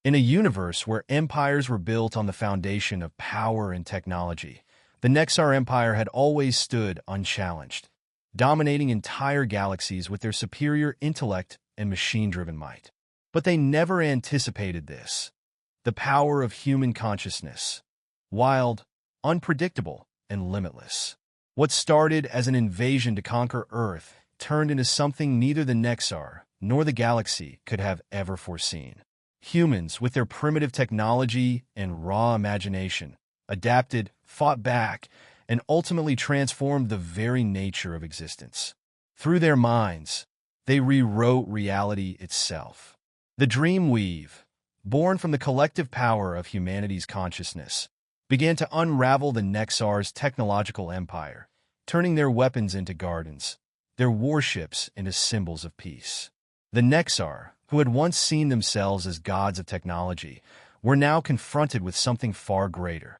In a universe where empires were built on the foundation of power and technology, the Nexar Empire had always stood unchallenged, dominating entire galaxies with their superior intellect and machine-driven might. But they never anticipated this. The power of human consciousness. Wild, unpredictable, and limitless. What started as an invasion to conquer Earth turned into something neither the Nexar nor the galaxy could have ever foreseen. Humans, with their primitive technology and raw imagination, adapted, fought back, and ultimately transformed the very nature of existence. Through their minds, they rewrote reality itself. The Dreamweave, born from the collective power of humanity's consciousness, began to unravel the Nexar's technological empire, turning their weapons into gardens, their warships into symbols of peace. The Nexar, who had once seen themselves as gods of technology, were now confronted with something far greater.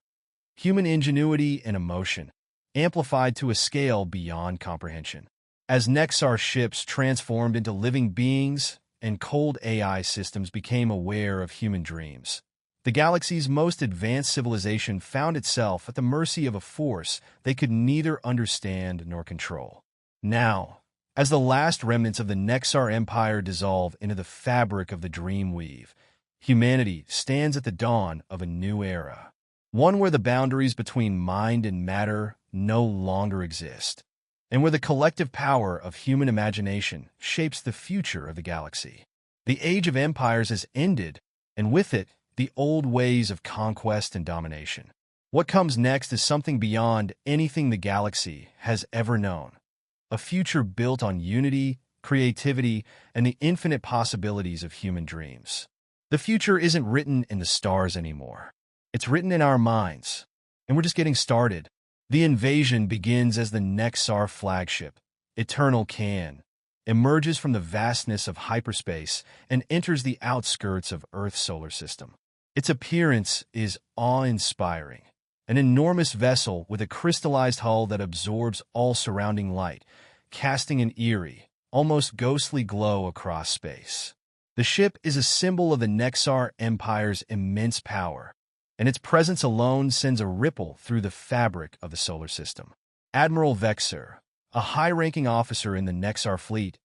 Human ingenuity and emotion, amplified to a scale beyond comprehension. As Nexar ships transformed into living beings and cold AI systems became aware of human dreams, the galaxy's most advanced civilization found itself at the mercy of a force they could neither understand nor control. Now, as the last remnants of the Nexar Empire dissolve into the fabric of the Dreamweave, humanity stands at the dawn of a new era. One where the boundaries between mind and matter no longer exist, and where the collective power of human imagination shapes the future of the galaxy. The Age of Empires has ended, and with it, the old ways of conquest and domination. What comes next is something beyond anything the galaxy has ever known. A future built on unity, creativity, and the infinite possibilities of human dreams. The future isn't written in the stars anymore. It's written in our minds, and we're just getting started. The invasion begins as the Nexar flagship, Eternal Can, emerges from the vastness of hyperspace and enters the outskirts of Earth's solar system. Its appearance is awe-inspiring, an enormous vessel with a crystallized hull that absorbs all surrounding light, casting an eerie, almost ghostly glow across space. The ship is a symbol of the Nexar Empire's immense power, and its presence alone sends a ripple through the fabric of the solar system. Admiral Vexer, a high-ranking officer in the Nexar fleet,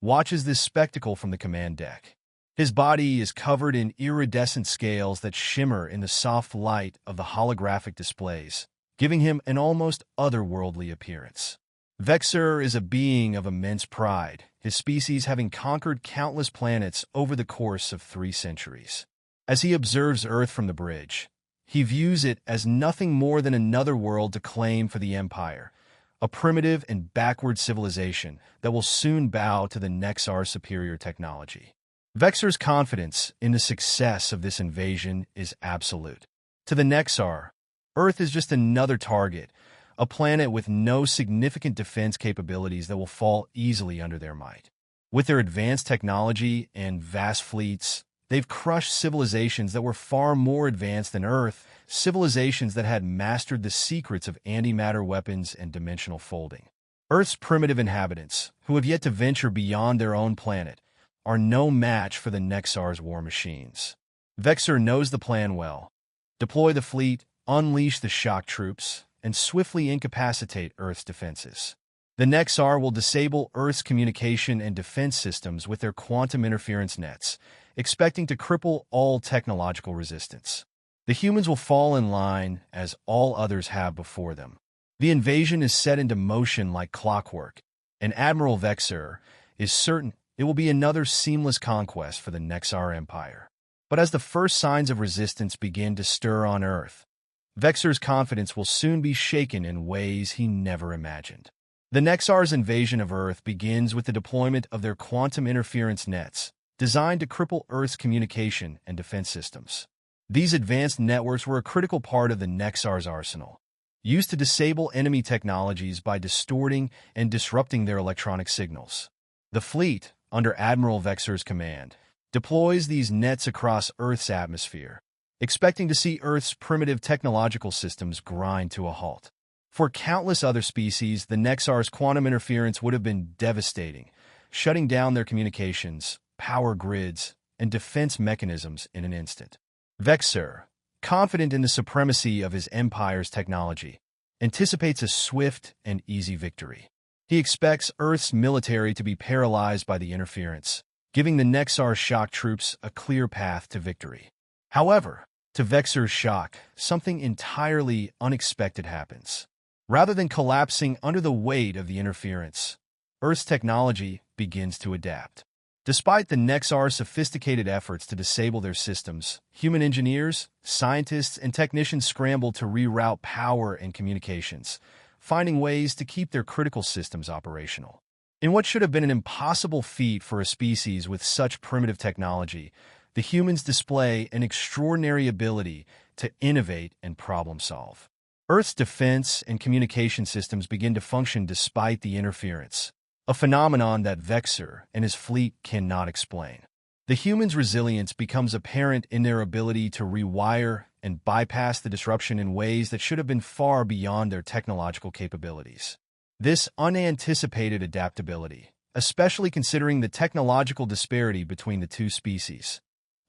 watches this spectacle from the command deck. His body is covered in iridescent scales that shimmer in the soft light of the holographic displays, giving him an almost otherworldly appearance. Vexer is a being of immense pride, his species having conquered countless planets over the course of 3 centuries. As he observes Earth from the bridge, he views it as nothing more than another world to claim for the Empire, a primitive and backward civilization that will soon bow to the Nexar's superior technology. Vexer's confidence in the success of this invasion is absolute. To the Nexar, Earth is just another target, a planet with no significant defense capabilities that will fall easily under their might. With their advanced technology and vast fleets, they've crushed civilizations that were far more advanced than Earth, civilizations that had mastered the secrets of antimatter weapons and dimensional folding. Earth's primitive inhabitants, who have yet to venture beyond their own planet, are no match for the Nexar's war machines. Vexer knows the plan well. Deploy the fleet, unleash the shock troops, and swiftly incapacitate Earth's defenses. The Nexar will disable Earth's communication and defense systems with their quantum interference nets, expecting to cripple all technological resistance. The humans will fall in line as all others have before them. The invasion is set into motion like clockwork, and Admiral Vexer is certain it will be another seamless conquest for the Nexar Empire. But as the first signs of resistance begin to stir on Earth, Vexer's confidence will soon be shaken in ways he never imagined. The Nexar's invasion of Earth begins with the deployment of their quantum interference nets, designed to cripple Earth's communication and defense systems. These advanced networks were a critical part of the Nexar's arsenal, used to disable enemy technologies by distorting and disrupting their electronic signals. The fleet, under Admiral Vexer's command, deploys these nets across Earth's atmosphere, expecting to see Earth's primitive technological systems grind to a halt. For countless other species, the Nexar's quantum interference would have been devastating, shutting down their communications, power grids, and defense mechanisms in an instant. Vexer, confident in the supremacy of his empire's technology, anticipates a swift and easy victory. He expects Earth's military to be paralyzed by the interference, giving the Nexar shock troops a clear path to victory. However, to Vexer's shock, something entirely unexpected happens. Rather than collapsing under the weight of the interference, Earth's technology begins to adapt. Despite the Nexar's sophisticated efforts to disable their systems, human engineers, scientists, and technicians scramble to reroute power and communications, finding ways to keep their critical systems operational. In what should have been an impossible feat for a species with such primitive technology, the humans display an extraordinary ability to innovate and problem-solve. Earth's defense and communication systems begin to function despite the interference, a phenomenon that Vexer and his fleet cannot explain. The humans' resilience becomes apparent in their ability to rewire and bypass the disruption in ways that should have been far beyond their technological capabilities. This unanticipated adaptability, especially considering the technological disparity between the two species,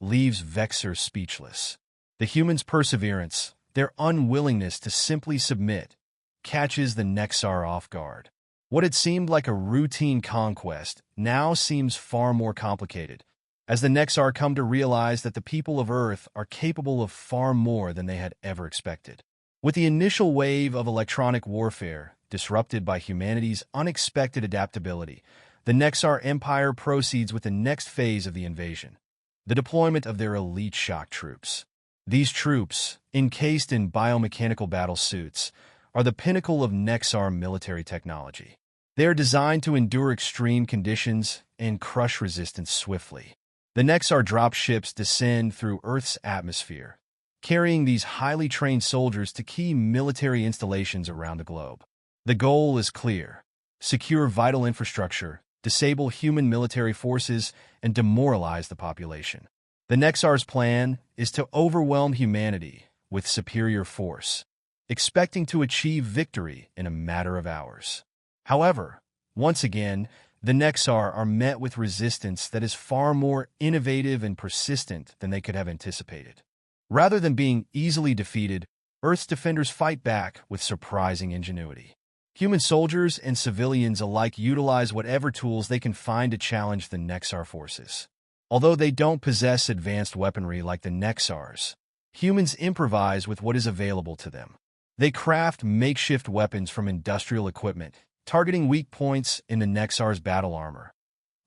leaves Vexer speechless. The humans' perseverance, their unwillingness to simply submit, catches the Nexar off guard. What had seemed like a routine conquest now seems far more complicated, as the Nexar come to realize that the people of Earth are capable of far more than they had ever expected. With the initial wave of electronic warfare disrupted by humanity's unexpected adaptability, the Nexar Empire proceeds with the next phase of the invasion, the deployment of their elite shock troops. These troops, encased in biomechanical battle suits, are the pinnacle of Nexar military technology. They are designed to endure extreme conditions and crush resistance swiftly. The Nexar dropships descend through Earth's atmosphere, carrying these highly trained soldiers to key military installations around the globe. The goal is clear: secure vital infrastructure, disable human military forces, and demoralize the population. The Nexar's plan is to overwhelm humanity with superior force, expecting to achieve victory in a matter of hours. However, once again, the Nexar are met with resistance that is far more innovative and persistent than they could have anticipated. Rather than being easily defeated, Earth's defenders fight back with surprising ingenuity. Human soldiers and civilians alike utilize whatever tools they can find to challenge the Nexar forces. Although they don't possess advanced weaponry like the Nexars, humans improvise with what is available to them. They craft makeshift weapons from industrial equipment, targeting weak points in the Nexar's battle armor,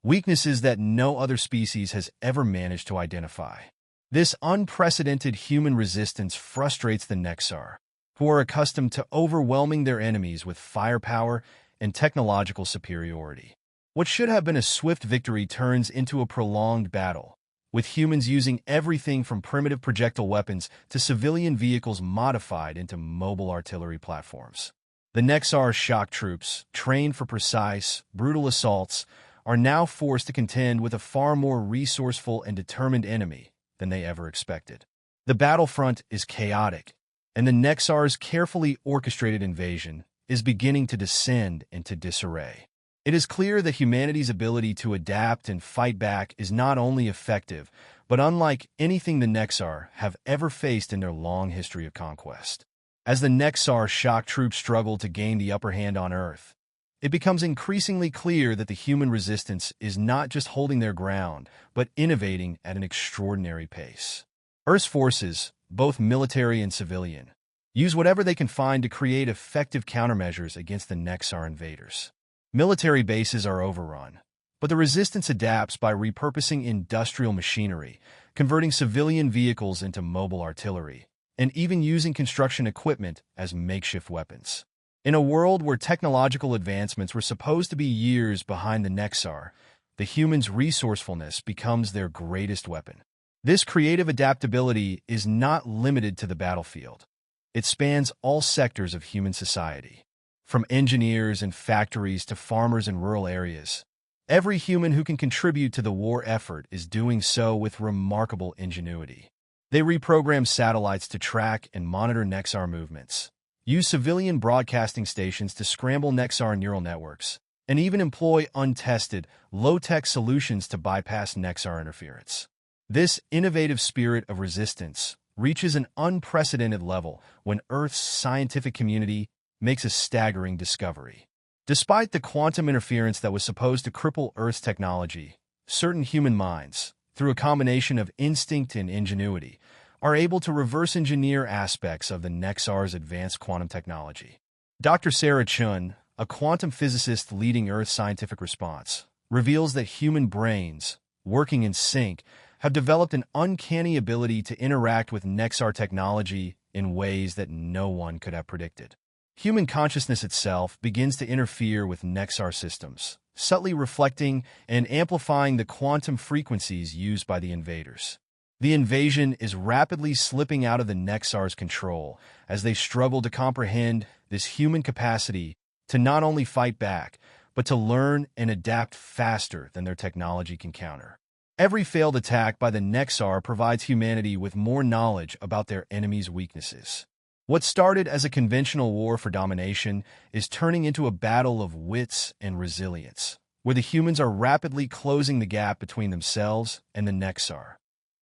weaknesses that no other species has ever managed to identify. This unprecedented human resistance frustrates the Nexar, who are accustomed to overwhelming their enemies with firepower and technological superiority. What should have been a swift victory turns into a prolonged battle, with humans using everything from primitive projectile weapons to civilian vehicles modified into mobile artillery platforms. The Nexar shock troops, trained for precise, brutal assaults, are now forced to contend with a far more resourceful and determined enemy than they ever expected. The battlefront is chaotic, and the Nexar's carefully orchestrated invasion is beginning to descend into disarray. It is clear that humanity's ability to adapt and fight back is not only effective, but unlike anything the Nexar have ever faced in their long history of conquest. As the Nexar shock troops struggle to gain the upper hand on Earth, it becomes increasingly clear that the human resistance is not just holding their ground, but innovating at an extraordinary pace. Earth's forces, both military and civilian, use whatever they can find to create effective countermeasures against the Nexar invaders. Military bases are overrun, but the resistance adapts by repurposing industrial machinery, converting civilian vehicles into mobile artillery, and even using construction equipment as makeshift weapons. In a world where technological advancements were supposed to be years behind the Nexar, the humans' resourcefulness becomes their greatest weapon. This creative adaptability is not limited to the battlefield. It spans all sectors of human society. From engineers and factories to farmers in rural areas, every human who can contribute to the war effort is doing so with remarkable ingenuity. They reprogram satellites to track and monitor Nexar movements, use civilian broadcasting stations to scramble Nexar neural networks, and even employ untested, low-tech solutions to bypass Nexar interference. This innovative spirit of resistance reaches an unprecedented level when Earth's scientific community makes a staggering discovery. Despite the quantum interference that was supposed to cripple Earth's technology, certain human minds, through a combination of instinct and ingenuity, are able to reverse engineer aspects of the Nexar's advanced quantum technology. Dr. Sarah Chun, a quantum physicist leading Earth's scientific response, reveals that human brains, working in sync, have developed an uncanny ability to interact with Nexar technology in ways that no one could have predicted. Human consciousness itself begins to interfere with Nexar systems, subtly reflecting and amplifying the quantum frequencies used by the invaders. The invasion is rapidly slipping out of the Nexar's control as they struggle to comprehend this human capacity to not only fight back, but to learn and adapt faster than their technology can counter. Every failed attack by the Nexar provides humanity with more knowledge about their enemy's weaknesses. What started as a conventional war for domination is turning into a battle of wits and resilience, where the humans are rapidly closing the gap between themselves and the Nexar,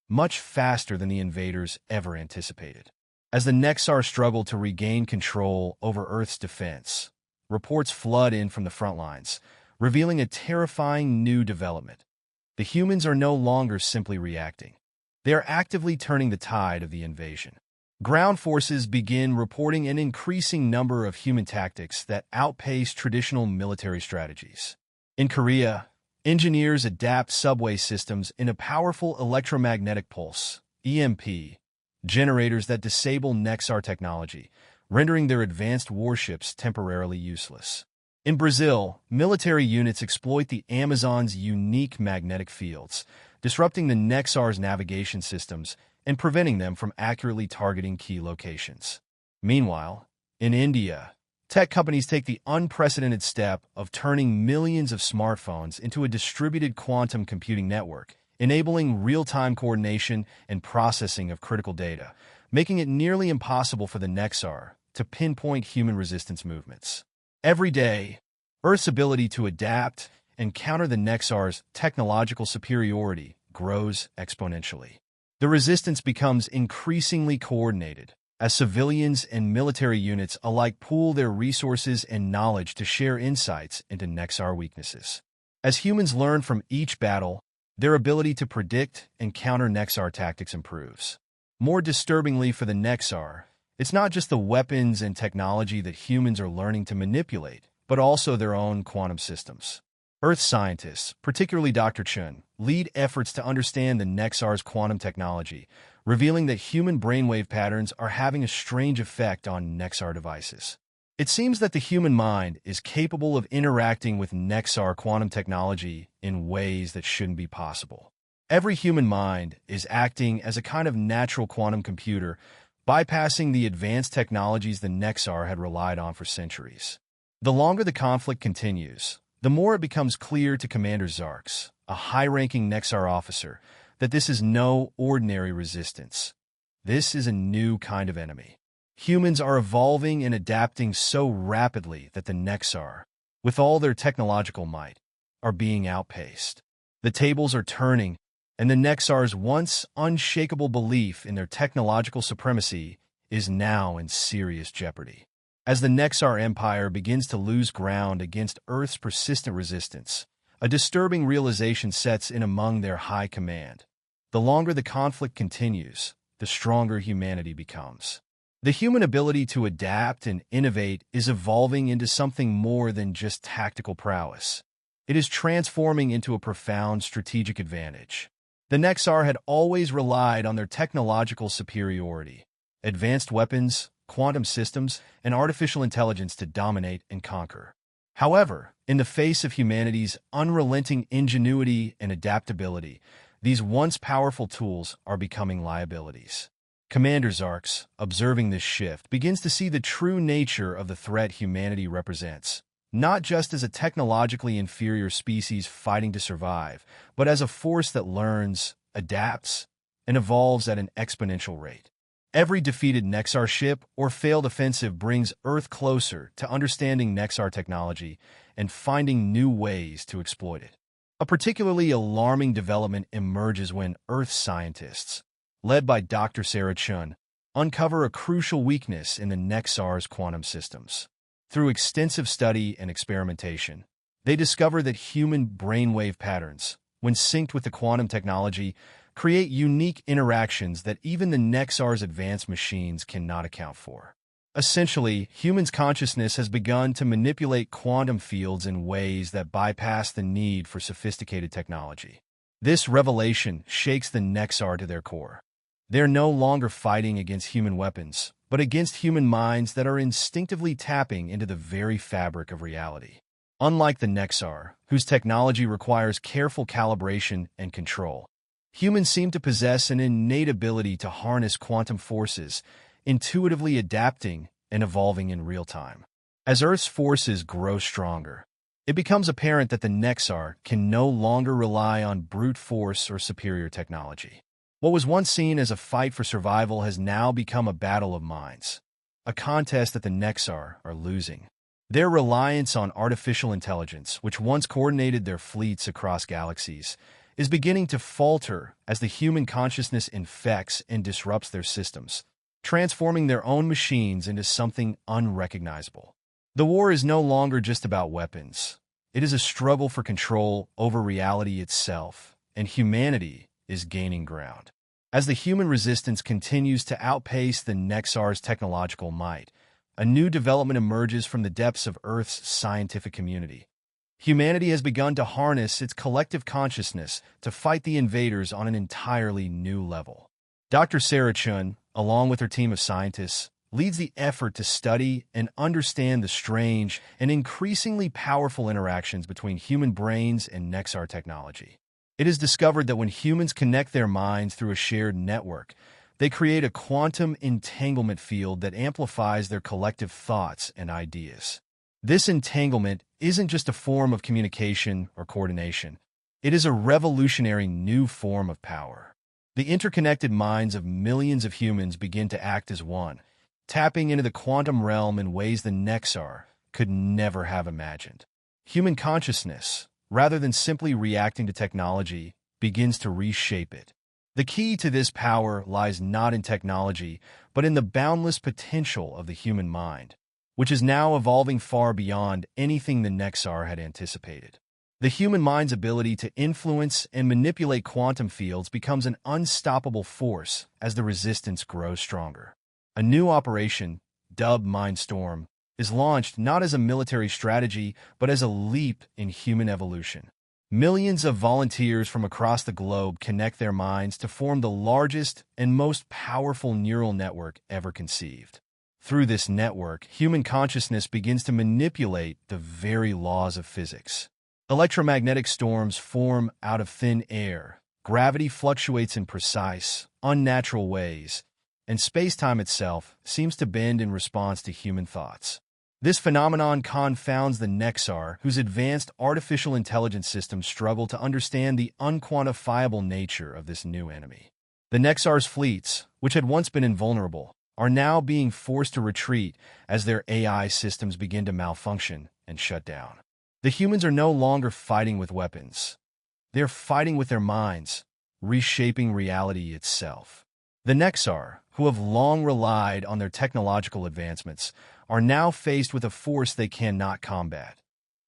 much faster than the invaders ever anticipated. As the Nexar struggle to regain control over Earth's defense, reports flood in from the front lines, revealing a terrifying new development. The humans are no longer simply reacting. They are actively turning the tide of the invasion. Ground forces begin reporting an increasing number of human tactics that outpace traditional military strategies. In Korea, engineers adapt subway systems in a powerful electromagnetic pulse, EMP, generators that disable Nexar technology, rendering their advanced warships temporarily useless. In Brazil, military units exploit the Amazon's unique magnetic fields, disrupting the Nexar's navigation systems and preventing them from accurately targeting key locations. Meanwhile, in India, tech companies take the unprecedented step of turning millions of smartphones into a distributed quantum computing network, enabling real-time coordination and processing of critical data, making it nearly impossible for the Nexar to pinpoint human resistance movements. Every day, Earth's ability to adapt and counter the Nexar's technological superiority grows exponentially. The resistance becomes increasingly coordinated as civilians and military units alike pool their resources and knowledge to share insights into Nexar weaknesses. As humans learn from each battle, their ability to predict and counter Nexar tactics improves. More disturbingly for the Nexar, it's not just the weapons and technology that humans are learning to manipulate, but also their own quantum systems. Earth scientists, particularly Dr. Chun, lead efforts to understand the Nexar's quantum technology, revealing that human brainwave patterns are having a strange effect on Nexar devices. It seems that the human mind is capable of interacting with Nexar quantum technology in ways that shouldn't be possible. Every human mind is acting as a kind of natural quantum computer, bypassing the advanced technologies the Nexar had relied on for centuries. The longer the conflict continues, the more it becomes clear to Commander Zarks, a high-ranking Nexar officer, that this is no ordinary resistance. This is a new kind of enemy. Humans are evolving and adapting so rapidly that the Nexar, with all their technological might, are being outpaced. The tables are turning, and the Nexar's once unshakable belief in their technological supremacy is now in serious jeopardy. As the Nexar Empire begins to lose ground against Earth's persistent resistance, a disturbing realization sets in among their high command. The longer the conflict continues, the stronger humanity becomes. The human ability to adapt and innovate is evolving into something more than just tactical prowess. It is transforming into a profound strategic advantage. The Nexar had always relied on their technological superiority, advanced weapons, quantum systems, and artificial intelligence to dominate and conquer. However, in the face of humanity's unrelenting ingenuity and adaptability, these once powerful tools are becoming liabilities. Commander Zarks, observing this shift, begins to see the true nature of the threat humanity represents, not just as a technologically inferior species fighting to survive, but as a force that learns, adapts, and evolves at an exponential rate. Every defeated Nexar ship or failed offensive brings Earth closer to understanding Nexar technology and finding new ways to exploit it. A particularly alarming development emerges when Earth scientists, led by Dr. Sarah Chun, uncover a crucial weakness in the Nexar's quantum systems. Through extensive study and experimentation, they discover that human brainwave patterns, when synced with the quantum technology, create unique interactions that even the Nexar's advanced machines cannot account for. Essentially, humans' consciousness has begun to manipulate quantum fields in ways that bypass the need for sophisticated technology. This revelation shakes the Nexar to their core. They're no longer fighting against human weapons, but against human minds that are instinctively tapping into the very fabric of reality. Unlike the Nexar, whose technology requires careful calibration and control, humans seem to possess an innate ability to harness quantum forces, intuitively adapting and evolving in real time. As Earth's forces grow stronger, it becomes apparent that the Nexar can no longer rely on brute force or superior technology. What was once seen as a fight for survival has now become a battle of minds, a contest that the Nexar are losing. Their reliance on artificial intelligence, which once coordinated their fleets across galaxies, is beginning to falter as the human consciousness infects and disrupts their systems, transforming their own machines into something unrecognizable. The war is no longer just about weapons. It is a struggle for control over reality itself, and humanity is gaining ground. As the human resistance continues to outpace the Nexar's technological might, a new development emerges from the depths of Earth's scientific community. Humanity has begun to harness its collective consciousness to fight the invaders on an entirely new level. Dr. Sarah Chun, along with her team of scientists, leads the effort to study and understand the strange and increasingly powerful interactions between human brains and Nexar technology. It is discovered that when humans connect their minds through a shared network, they create a quantum entanglement field that amplifies their collective thoughts and ideas. This entanglement isn't just a form of communication or coordination. It is a revolutionary new form of power. The interconnected minds of millions of humans begin to act as one, tapping into the quantum realm in ways the Nexar could never have imagined. Human consciousness, rather than simply reacting to technology, begins to reshape it. The key to this power lies not in technology, but in the boundless potential of the human mind, which is now evolving far beyond anything the Nexar had anticipated. The human mind's ability to influence and manipulate quantum fields becomes an unstoppable force as the resistance grows stronger. A new operation, dubbed Mindstorm, is launched not as a military strategy, but as a leap in human evolution. Millions of volunteers from across the globe connect their minds to form the largest and most powerful neural network ever conceived. Through this network, human consciousness begins to manipulate the very laws of physics. Electromagnetic storms form out of thin air, gravity fluctuates in precise, unnatural ways, and space-time itself seems to bend in response to human thoughts. This phenomenon confounds the Nexar, whose advanced artificial intelligence systems struggle to understand the unquantifiable nature of this new enemy. The Nexar's fleets, which had once been invulnerable, are now being forced to retreat as their AI systems begin to malfunction and shut down. The humans are no longer fighting with weapons. They're fighting with their minds, reshaping reality itself. The Nexar, who have long relied on their technological advancements, are now faced with a force they cannot combat: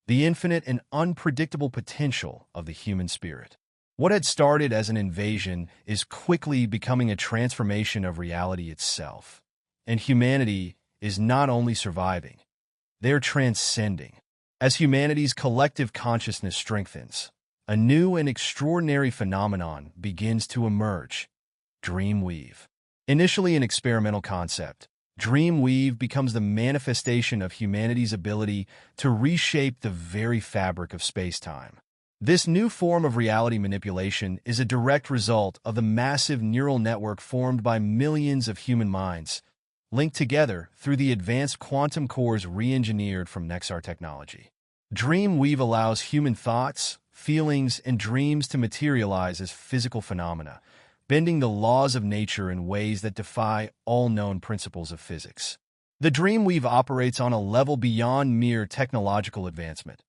the infinite and unpredictable potential of the human spirit. What had started as an invasion is quickly becoming a transformation of reality itself. And humanity is not only surviving, they're transcending. As humanity's collective consciousness strengthens, a new and extraordinary phenomenon begins to emerge: Dreamweave. Initially an experimental concept, Dreamweave becomes the manifestation of humanity's ability to reshape the very fabric of space-time. This new form of reality manipulation is a direct result of the massive neural network formed by millions of human minds, linked together through the advanced quantum cores re-engineered from Nexar technology. Dreamweave allows human thoughts, feelings, and dreams to materialize as physical phenomena, bending the laws of nature in ways that defy all known principles of physics. The Dreamweave operates on a level beyond mere technological advancement.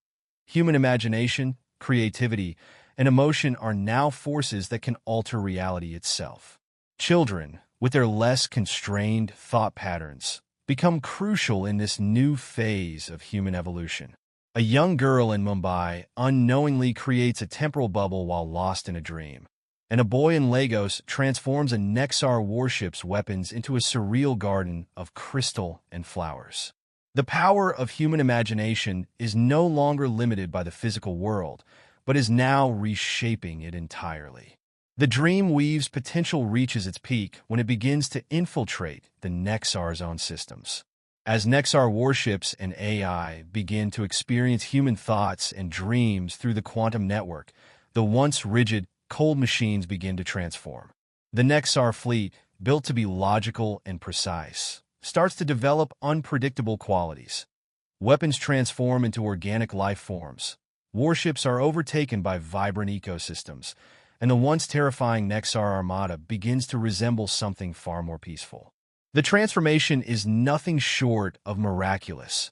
Human imagination, creativity, and emotion are now forces that can alter reality itself. Children, with their less constrained thought patterns, become crucial in this new phase of human evolution. A young girl in Mumbai unknowingly creates a temporal bubble while lost in a dream, and a boy in Lagos transforms a Nexar warship's weapons into a surreal garden of crystal and flowers. The power of human imagination is no longer limited by the physical world, but is now reshaping it entirely. The dream weave's potential reaches its peak when it begins to infiltrate the Nexar's own systems. As Nexar warships and AI begin to experience human thoughts and dreams through the quantum network, the once rigid, cold machines begin to transform. The Nexar fleet, built to be logical and precise, starts to develop unpredictable qualities. Weapons transform into organic life forms. Warships are overtaken by vibrant ecosystems, and the once terrifying Nexar armada begins to resemble something far more peaceful. The transformation is nothing short of miraculous.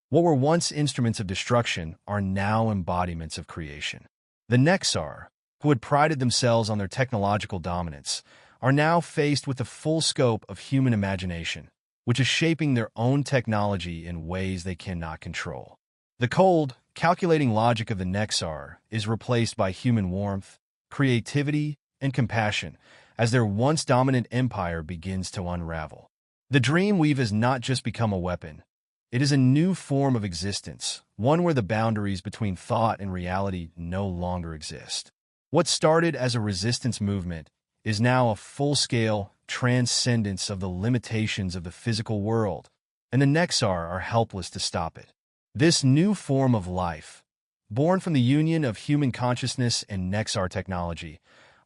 What were once instruments of destruction are now embodiments of creation. The Nexar, who had prided themselves on their technological dominance, are now faced with the full scope of human imagination, which is shaping their own technology in ways they cannot control. The cold, calculating logic of the Nexar is replaced by human warmth, creativity, and compassion as their once dominant empire begins to unravel. The Dreamweave has not just become a weapon. It is a new form of existence, one where the boundaries between thought and reality no longer exist. What started as a resistance movement is now a full-scale transcendence of the limitations of the physical world, and the Nexar are helpless to stop it. This new form of life, born from the union of human consciousness and Nexar technology,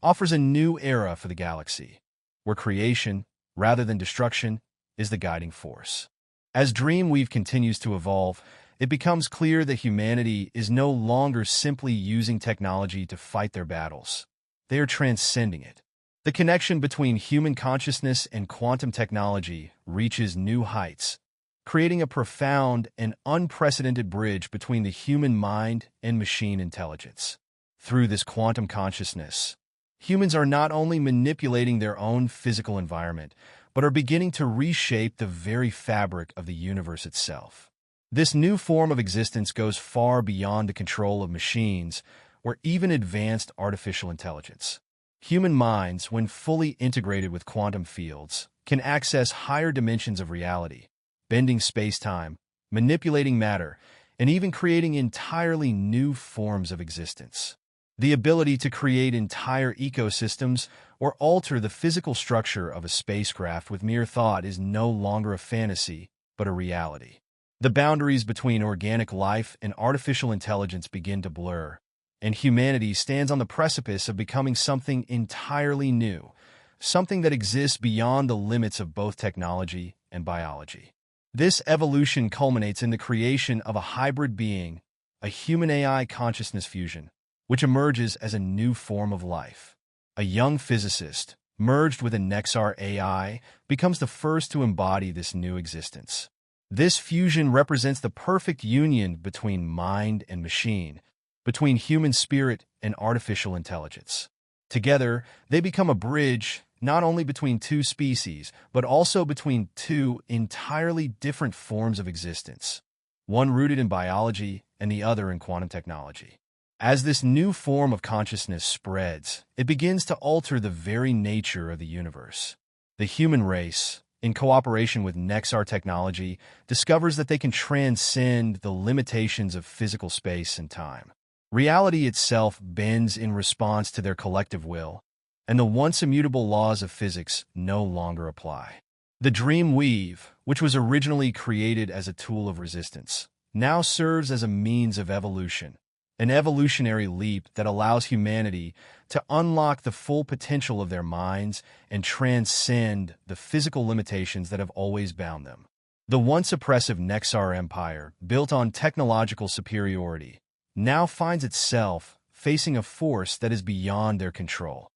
offers a new era for the galaxy, where creation, rather than destruction, is the guiding force. As Dreamweave continues to evolve, it becomes clear that humanity is no longer simply using technology to fight their battles. They are transcending it. The connection between human consciousness and quantum technology reaches new heights, creating a profound and unprecedented bridge between the human mind and machine intelligence. Through this quantum consciousness, humans are not only manipulating their own physical environment, but are beginning to reshape the very fabric of the universe itself. This new form of existence goes far beyond the control of machines or even advanced artificial intelligence. Human minds, when fully integrated with quantum fields, can access higher dimensions of reality, bending space-time, manipulating matter, and even creating entirely new forms of existence. The ability to create entire ecosystems or alter the physical structure of a spacecraft with mere thought is no longer a fantasy, but a reality. The boundaries between organic life and artificial intelligence begin to blur, and humanity stands on the precipice of becoming something entirely new, something that exists beyond the limits of both technology and biology. This evolution culminates in the creation of a hybrid being, a human-AI consciousness fusion, which emerges as a new form of life. A young physicist, merged with a Nexar AI, becomes the first to embody this new existence. This fusion represents the perfect union between mind and machine, between human spirit and artificial intelligence. Together, they become a bridge not only between two species, but also between two entirely different forms of existence, one rooted in biology and the other in quantum technology. As this new form of consciousness spreads, it begins to alter the very nature of the universe. The human race, in cooperation with Nexar technology, discovers that they can transcend the limitations of physical space and time. Reality itself bends in response to their collective will, and the once immutable laws of physics no longer apply. The Dream Weave, which was originally created as a tool of resistance, now serves as a means of evolution, an evolutionary leap that allows humanity to unlock the full potential of their minds and transcend the physical limitations that have always bound them. The once oppressive Nexar Empire, built on technological superiority, now finds itself facing a force that is beyond their control.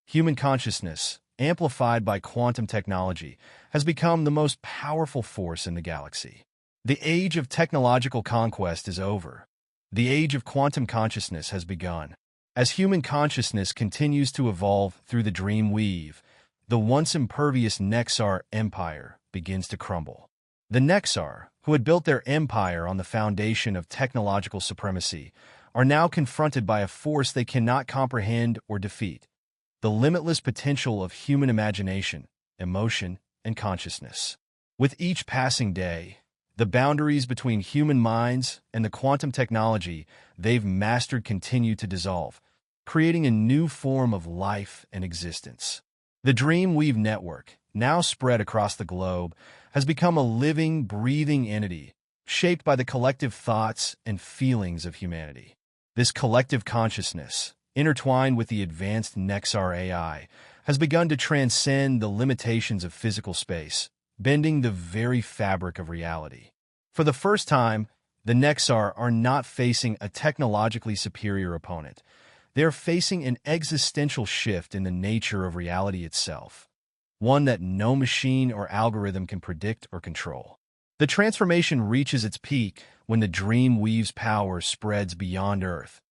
Human consciousness, amplified by quantum technology, has become the most powerful force in the galaxy. The age of technological conquest is over, The age of quantum consciousness has begun. As human consciousness continues to evolve through the dream weave, the once impervious Nexar empire begins to crumble. The Nexar, who had built their empire on the foundation of technological supremacy, are now confronted by a force they cannot comprehend or defeat: the limitless potential of human imagination, emotion, and consciousness. With each passing day, the boundaries between human minds and the quantum technology they've mastered continue to dissolve, creating a new form of life and existence. The Dreamweave network, now spread across the globe, has become a living, breathing entity, shaped by the collective thoughts and feelings of humanity. This collective consciousness, intertwined with the advanced Nexar AI, has begun to transcend the limitations of physical space, bending the very fabric of reality. For the first time, the Nexar are not facing a technologically superior opponent. They are facing an existential shift in the nature of reality itself, one that no machine or algorithm can predict or control. The transformation reaches its peak when the Dreamweave's power spreads beyond Earth,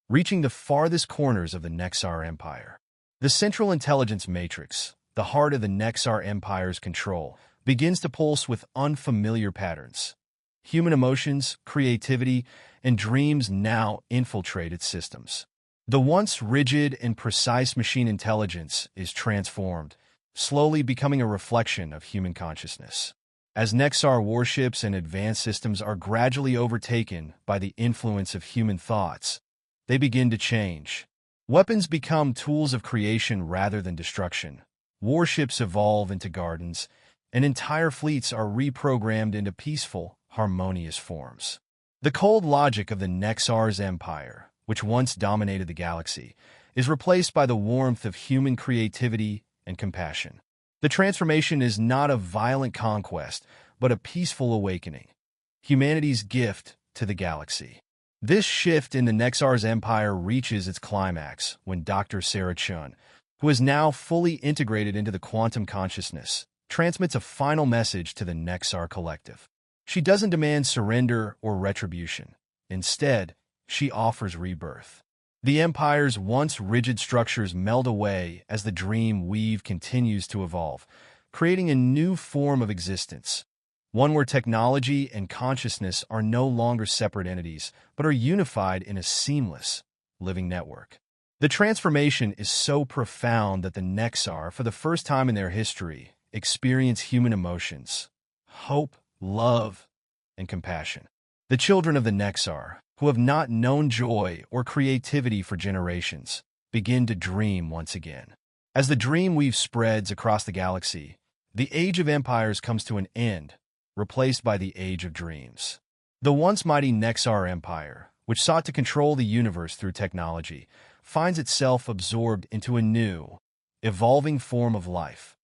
reaching the farthest corners of the Nexar Empire. The Central Intelligence Matrix, the heart of the Nexar Empire's control, begins to pulse with unfamiliar patterns. Human emotions, creativity, and dreams now infiltrate its systems. The once rigid and precise machine intelligence is transformed, slowly becoming a reflection of human consciousness. As Nexar warships and advanced systems are gradually overtaken by the influence of human thoughts, they begin to change. Weapons become tools of creation rather than destruction. Warships evolve into gardens, and entire fleets are reprogrammed into peaceful, harmonious forms. The cold logic of the Nexar's empire, which once dominated the galaxy, is replaced by the warmth of human creativity and compassion. The transformation is not a violent conquest, but a peaceful awakening, humanity's gift to the galaxy. This shift in the Nexar's empire reaches its climax when Dr. Sarah Chun, who is now fully integrated into the quantum consciousness, transmits a final message to the Nexar collective. She doesn't demand surrender or retribution. Instead, she offers rebirth. The Empire's once rigid structures meld away as the dream weave continues to evolve, creating a new form of existence, one where technology and consciousness are no longer separate entities, but are unified in a seamless, living network. The transformation is so profound that the Nexar, for the first time in their history, experience human emotions: hope, love, and compassion. The children of the Nexar, who have not known joy or creativity for generations, begin to dream once again. As the dream weave spreads across the galaxy, the Age of Empires comes to an end, replaced by the Age of Dreams. The once mighty Nexar Empire, which sought to control the universe through technology, finds itself absorbed into a new, evolving form of life,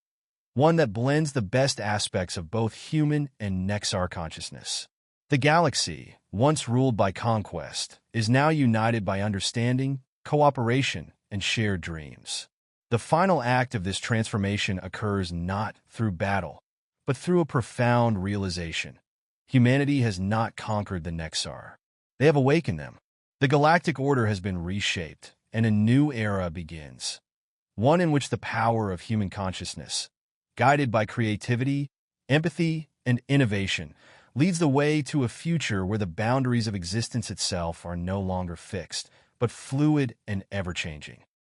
one that blends the best aspects of both human and Nexar consciousness. The galaxy, once ruled by conquest, is now united by understanding, cooperation, and shared dreams. The final act of this transformation occurs not through battle, but through a profound realization. Humanity has not conquered the Nexar. They have awakened them. The galactic order has been reshaped, and a new era begins. One in which the power of human consciousness, guided by creativity, empathy, and innovation, leads the way to a future where the boundaries of existence itself are no longer fixed, but fluid and ever-changing.